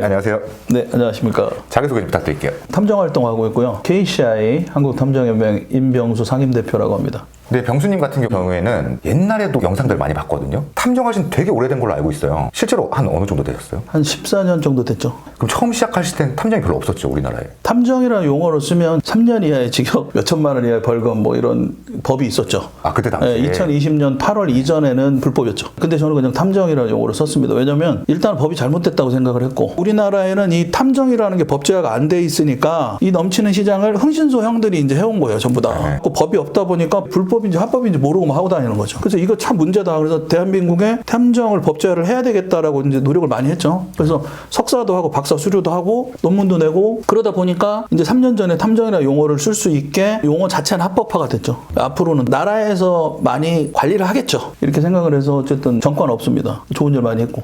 안녕하세요. 네, 안녕하십니까. 자기소개 좀 부탁드릴게요. 탐정 활동하고 있고요. KCI 한국탐정연맹 임병수 상임대표라고 합니다. 네, 병수님 같은 경우에는 옛날에도 영상들 많이 봤거든요. 탐정하신 되게 오래된 걸로 알고 있어요. 실제로 한 어느 정도 되셨어요? 한 14년 정도 됐죠. 그럼 처음 시작하실 때는 탐정이 별로 없었죠, 우리나라에? 탐정이라는 용어를 쓰면 3년 이하의 징역, 몇천만 원 이하의 벌금 뭐 이런 법이 있었죠. 아, 그때 당시에? 네, 2020년 8월 이전에는 불법이었죠. 근데 저는 그냥 탐정이라는 용어를 썼습니다. 왜냐면 일단 법이 잘못됐다고 생각을 했고, 우리나라에는 이 탐정이라는 게 법제화가 안 돼 있으니까 이 넘치는 시장을 흥신소 형들이 이제 해온 거예요, 전부 다. 네. 그 법이 없다 보니까 불법인지 합법인지 모르고 막 하고 다니는 거죠. 그래서 이거 참 문제다. 그래서 대한민국에 탐정을 법제화를 해야 되겠다라고 이제 노력을 많이 했죠. 그래서 석사도 하고 박사 수료도 하고 논문도 내고 그러다 보니까 이제 3년 전에 탐정이라는 용어를 쓸 수 있게 용어 자체는 합법화가 됐죠. 앞으로는 나라에서 많이 관리를 하겠죠. 이렇게 생각을 해서 어쨌든 정권 없습니다. 좋은 일 많이 했고.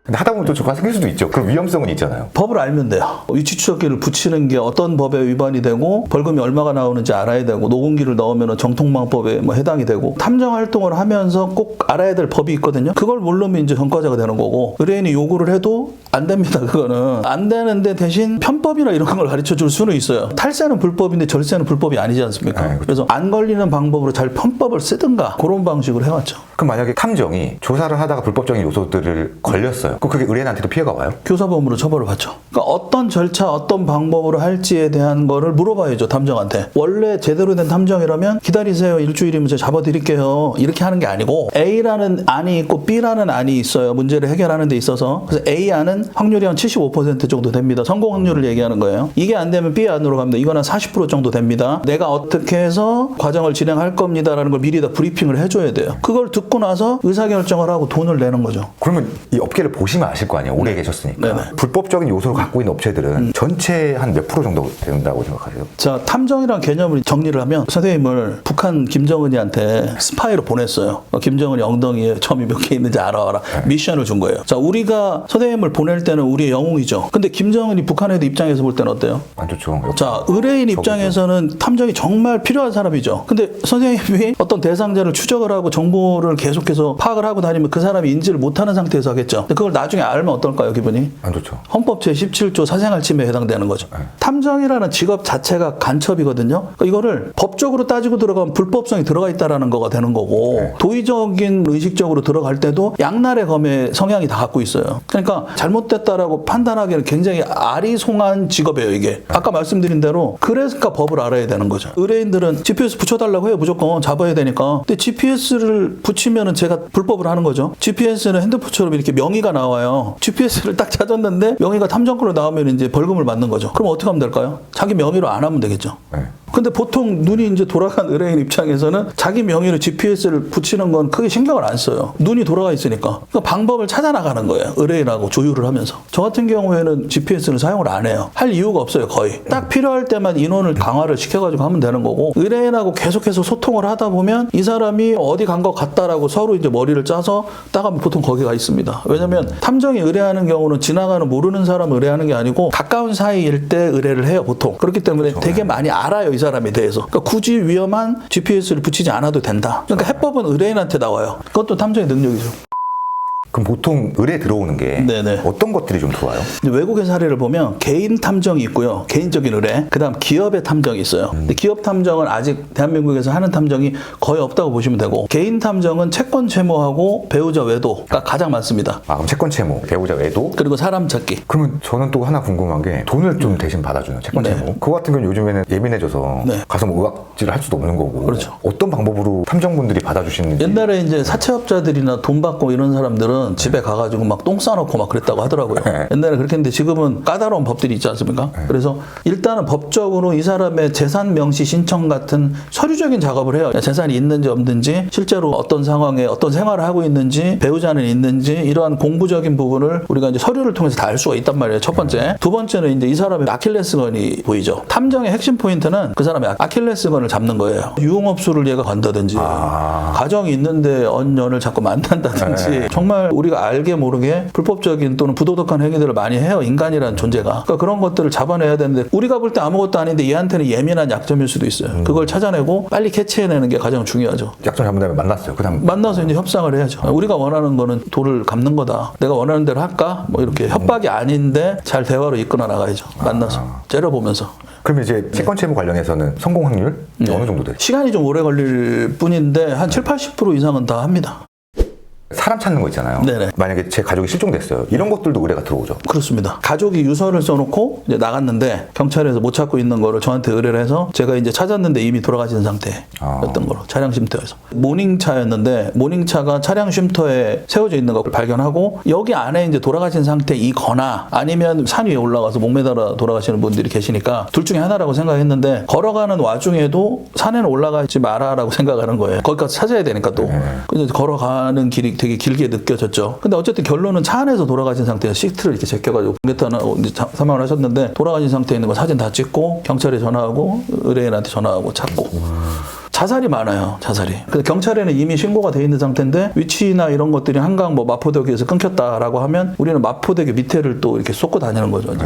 근데 하다 보면 또 조가 생길 수도 있죠. 그럼 위험성은 있잖아요. 법을 알면 돼요. 위치 추적기를 붙이는 게 어떤 법에 위반이 되고 벌금이 얼마가 나오는지 알아야 되고 녹음기를 넣으면 정통망법에 뭐 해당이 되고 탐정 활동을 하면서 꼭 알아야 될 법이 있거든요. 그걸 모르면 이제 전과자가 되는 거고 의뢰인이 요구를 해도 안 됩니다. 그거는 안 되는데 대신 편법이나 이런 걸 가르쳐 줄 수는 있어요. 탈세는 불법인데 절세는 불법이 아니지 않습니까? 네, 그래서 안 걸리는 방법으로 잘 편법을 쓰든가 그런 방식으로 해왔죠. 그럼 만약에 탐정이 조사를 하다가 불법적인 요소들을 걸렸어요. 그럼 그게 의뢰인한테도 피해가 와요? 교사범으로 처벌을 받죠. 그러니까 어떤 절차, 어떤 방법으로 할지에 대한 거를 물어봐야죠, 탐정한테. 원래 제대로 된 탐정이라면 기다리세요. 일주일이면 제가 잡아드릴게요. 이렇게 하는 게 아니고 A라는 안이 있고 B라는 안이 있어요. 문제를 해결하는 데 있어서. 그래서 A 안은 확률이 한 75% 정도 됩니다. 성공 확률을 얘기하는 거예요. 이게 안 되면 B 안으로 갑니다. 이건 한 40% 정도 됩니다. 내가 어떻게 해서 과정을 진행할 겁니다라는 걸 미리 다 브리핑을 해줘야 돼요. 그걸 듣고 나서 의사결정을 하고 돈을 내는 거죠. 그러면 이 업계를 보시면 아실 거 아니에요. 오래 계셨으니까. 네네. 불법적인 요소를 갖고 있는 업체들은 전체 한 몇 프로 정도 된다고 생각하세요? 자, 탐정이라는 개념을 정리를 하면 선생님을 북한 김정은이한테 스파이로 보냈어요. 김정은이 엉덩이에 점이 몇 개 있는지 알아와라. 미션을 준 거예요. 자, 우리가 선생님을 보낼 때는 우리의 영웅이죠. 근데 김정은이 북한 애들 입장에서 볼 때는 어때요? 안 좋죠. 자, 의뢰인 입장에서는 탐정이 정말 필요한 사람이죠. 근데 선생님이 어떤 대상자를 추적을 하고 정보를 계속해서 파악을 하고 다니면 그 사람이 인지를 못하는 상태에서 하겠죠. 근데 그걸 나중에 알면 어떨까요, 기분이? 안 좋죠. 헌법 제17조 사생활 침해에 해당되는 거죠. 탐정이라는 직업 자체가 간첩이거든요. 그러니까 이거를 법적으로 따지고 들어가면 불법성이 들어가 있다라는 거가 되는 거고 도의적인 의식적으로 들어갈 때도 양날의 검의 성향이 다 갖고 있어요. 그러니까 잘못됐다라고 판단하기에는 굉장히 아리송한 직업이에요, 이게. 아까 말씀드린 대로 그래서 법을 알아야 되는 거죠. 의뢰인들은 GPS 붙여달라고 해요. 무조건 잡아야 되니까. 근데 GPS를 붙이면은 제가 불법을 하는 거죠. GPS는 핸드폰처럼 이렇게 명의가 나와요. GPS를 딱 찾았는데 명의가 탐정권으로 나오면 이제 벌금을 맞는 거죠. 그럼 어떻게 하면 될까요? 자기 명의로 안 하면 되겠죠. 네. 근데 보통 눈이 이제 돌아간 의뢰인 입장에서는 자기 명의로 GPS를 붙이는 건 크게 신경을 안 써요. 눈이 돌아가 있으니까. 그러니까 방법을 찾아 나가는 거예요. 의뢰인하고 조율을 하면서. 저 같은 경우에는 GPS를 사용을 안 해요. 할 이유가 없어요, 거의. 딱 필요할 때만 인원을 강화를 시켜가지고 하면 되는 거고 의뢰인하고 계속해서 소통을 하다 보면 이 사람이 어디 간 것 같다라고 서로 이제 머리를 짜서 따가면 보통 거기 가 있습니다. 왜냐면 탐정이 의뢰하는 경우는 지나가는 모르는 사람 의뢰하는 게 아니고 가까운 사이일 때 의뢰를 해요, 보통. 그렇기 때문에 되게 많이 알아요, 이 사람에 대해서. 그러니까 굳이 위험한 GPS를 붙이지 않아도 된다. 그러니까 해법은 의뢰인한테 나와요. 그것도 탐정의 능력이죠. 그럼 보통 의뢰 들어오는 게 네네. 어떤 것들이 좀 들어와요? 외국의 사례를 보면 개인 탐정이 있고요. 개인적인 의뢰. 그다음 기업의 탐정이 있어요. 근데 기업 탐정은 아직 대한민국에서 하는 탐정이 거의 없다고 보시면 되고 개인 탐정은 채권 채무하고 배우자 외도가 가장 많습니다. 아, 그럼 채권 채무, 배우자 외도? 그리고 사람 찾기. 그러면 저는 또 하나 궁금한 게 돈을 좀 대신 받아주는 채권 네. 채무. 그거 같은 경우는 요즘에는 예민해져서 네. 가서 뭐 의학질을 할 수도 없는 거고. 그렇죠. 어떤 방법으로 탐정분들이 받아주시는지. 옛날에 이제 사채업자들이나 돈 받고 이런 사람들은 집에 가가지고 막 똥 싸놓고 막 그랬다고 하더라고요. 네. 옛날에 그렇게 했는데 지금은 까다로운 법들이 있지 않습니까? 그래서 일단은 법적으로 이 사람의 재산 명시 신청 같은 서류적인 작업을 해요. 재산이 있는지 없는지, 실제로 어떤 상황에 어떤 생활을 하고 있는지, 배우자는 있는지, 이러한 공부적인 부분을 우리가 이제 서류를 통해서 다 알 수가 있단 말이에요. 첫 번째. 두 번째는 이제 이 사람의 아킬레스건이 보이죠. 탐정의 핵심 포인트는 그 사람의 아킬레스건을 잡는 거예요. 유흥업소를 얘가 간다든지, 가정이 있는데 언년을 자꾸 만난다든지, 정말 정말 우리가 알게 모르게 불법적인 또는 부도덕한 행위들을 많이 해요. 인간이라는 존재가. 그러니까 그런 것들을 잡아내야 되는데 우리가 볼 때 아무것도 아닌데 얘한테는 예민한 약점일 수도 있어요. 그걸 찾아내고 빨리 캐치해내는 게 가장 중요하죠. 약점 잡은 다음에 만났어요. 그다음 만나서 이제 협상을 해야죠. 우리가 원하는 거는 돌을 갚는 거다. 내가 원하는 대로 할까? 뭐 이렇게 협박이 아닌데 잘 대화로 이끌어 나가야죠. 만나서 째려보면서. 그러면 이제 채권 채무 관련해서는 성공 확률 어느 정도 돼요? 시간이 좀 오래 걸릴 뿐인데 한 70-80% 이상은 다 합니다. 사람 찾는 거 있잖아요. 네네. 만약에 제 가족이 실종됐어요. 이런 것들도 의뢰가 들어오죠. 그렇습니다. 가족이 유서를 써놓고 이제 나갔는데 경찰에서 못 찾고 있는 거를 저한테 의뢰를 해서 제가 이제 찾았는데 이미 돌아가신 상태였던 거로 차량 쉼터에서 모닝차였는데 모닝차가 차량 쉼터에 세워져 있는 걸 발견하고 여기 안에 이제 돌아가신 상태이거나 아니면 산 위에 올라가서 목매달아 돌아가시는 분들이 계시니까 둘 중에 하나라고 생각했는데 걸어가는 와중에도 산에는 올라가지 마라라고 생각하는 거예요. 거기까지 찾아야 되니까 또. 그래서 걸어가는 길이 되게 길게 느껴졌죠. 근데 어쨌든 결론은 차 안에서 돌아가신 상태에서 시트를 이렇게 제껴가지고 공개탄하고 사망을 하셨는데 돌아가신 상태에 있는 거 사진 다 찍고 경찰에 전화하고 의뢰인한테 전화하고 찾고. 자살이 많아요, 자살이. 근데 경찰에는 이미 신고가 돼 있는 상태인데 위치나 이런 것들이 한강 뭐 마포대교에서 끊겼다라고 하면 우리는 마포대교 밑에를 또 이렇게 쏟고 다니는 거죠. 이제.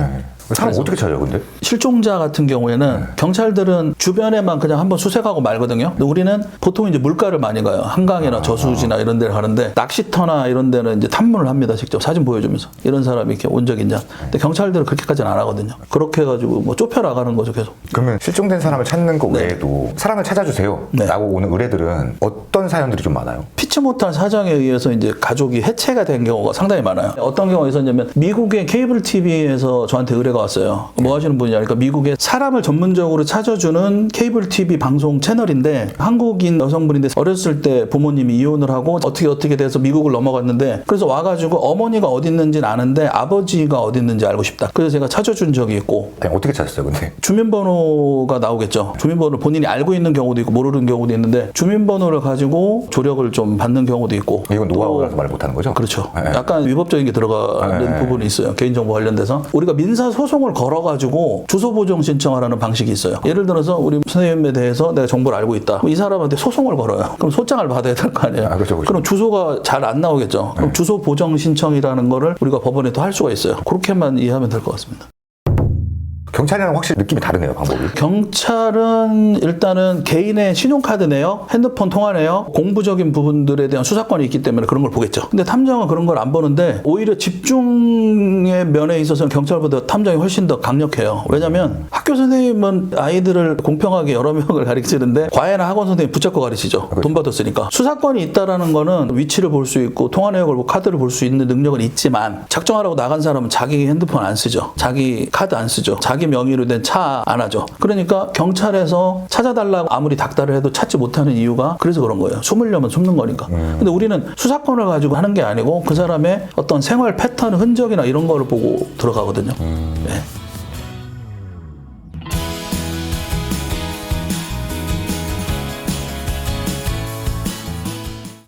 사람 어떻게 찾아요, 근데? 실종자 같은 경우에는 경찰들은 주변에만 그냥 한번 수색하고 말거든요. 근데 우리는 보통 이제 물가를 많이 가요. 한강이나 저수지나 이런 데를 가는데 낚시터나 이런 데는 이제 탐문을 합니다. 직접 사진 보여주면서 이런 사람이 이렇게 온 적 있냐. 근데 경찰들은 그렇게까지는 안 하거든요. 그렇게 해가지고 뭐 좁혀나가는 거죠, 계속. 그러면 실종된 사람을 찾는 거 외에도 사람을 찾아주세요 라고 오는 의뢰들은 어떤 사연들이 좀 많아요? 피치 못할 사정에 의해서 이제 가족이 해체가 된 경우가 상당히 많아요. 어떤 경우가 있었냐면 미국의 케이블 TV에서 저한테 의뢰가 왔어요. 뭐 하시는 분이냐. 그러니까 미국에 사람을 전문적으로 찾아주는 케이블 TV 방송 채널인데 한국인 여성분인데 어렸을 때 부모님이 이혼을 하고 어떻게 돼서 미국을 넘어갔는데 그래서 와가지고 어머니가 어디 있는지는 아는데 아버지가 어디 있는지 알고 싶다. 그래서 제가 찾아준 적이 있고. 아니, 어떻게 찾았어요, 근데? 주민번호가 나오겠죠. 주민번호를 본인이 알고 있는 경우도 있고 모르는 경우도 있는데 주민번호를 가지고 조력을 좀 받는 경우도 있고. 이건 노하우라서 말 못하는 거죠? 그렇죠. 네. 약간 위법적인 게 들어가는 부분이 있어요. 개인정보 관련돼서. 우리가 민사소송을 걸어가지고 주소 보정 신청하라는 방식이 있어요. 예를 들어서 우리 선생님에 대해서 내가 정보를 알고 있다. 이 사람한테 소송을 걸어요. 그럼 소장을 받아야 될 거 아니에요. 그렇죠. 그럼 주소가 잘 안 나오겠죠. 그럼 주소 보정 신청이라는 거를 우리가 법원에 또 할 수가 있어요. 그렇게만 이해하면 될 것 같습니다. 경찰이랑 확실히 느낌이 다르네요, 방법이. 경찰은 일단은 개인의 신용카드 내역, 핸드폰 통화 내역, 공부적인 부분들에 대한 수사권이 있기 때문에 그런 걸 보겠죠. 근데 탐정은 그런 걸 안 보는데 오히려 집중의 면에 있어서는 경찰보다 탐정이 훨씬 더 강력해요. 왜냐하면 학교 선생님은 아이들을 공평하게 여러 명을 가르치는데 과외나 학원 선생님 붙잡고 가르치죠. 그렇죠. 돈 받았으니까. 수사권이 있다라는 거는 위치를 볼 수 있고 통화 내역을 보고 카드를 볼 수 있는 능력은 있지만 작정하라고 나간 사람은 자기 핸드폰 안 쓰죠. 자기 카드 안 쓰죠. 자기 명의로 된 차 안 하죠. 그러니까 경찰에서 찾아달라고 아무리 닥달을 해도 찾지 못하는 이유가 그래서 그런 거예요. 숨으려면 숨는 거니까. 근데 우리는 수사권을 가지고 하는 게 아니고 그 사람의 어떤 생활 패턴, 흔적이나 이런 거를 보고 들어가거든요. 네.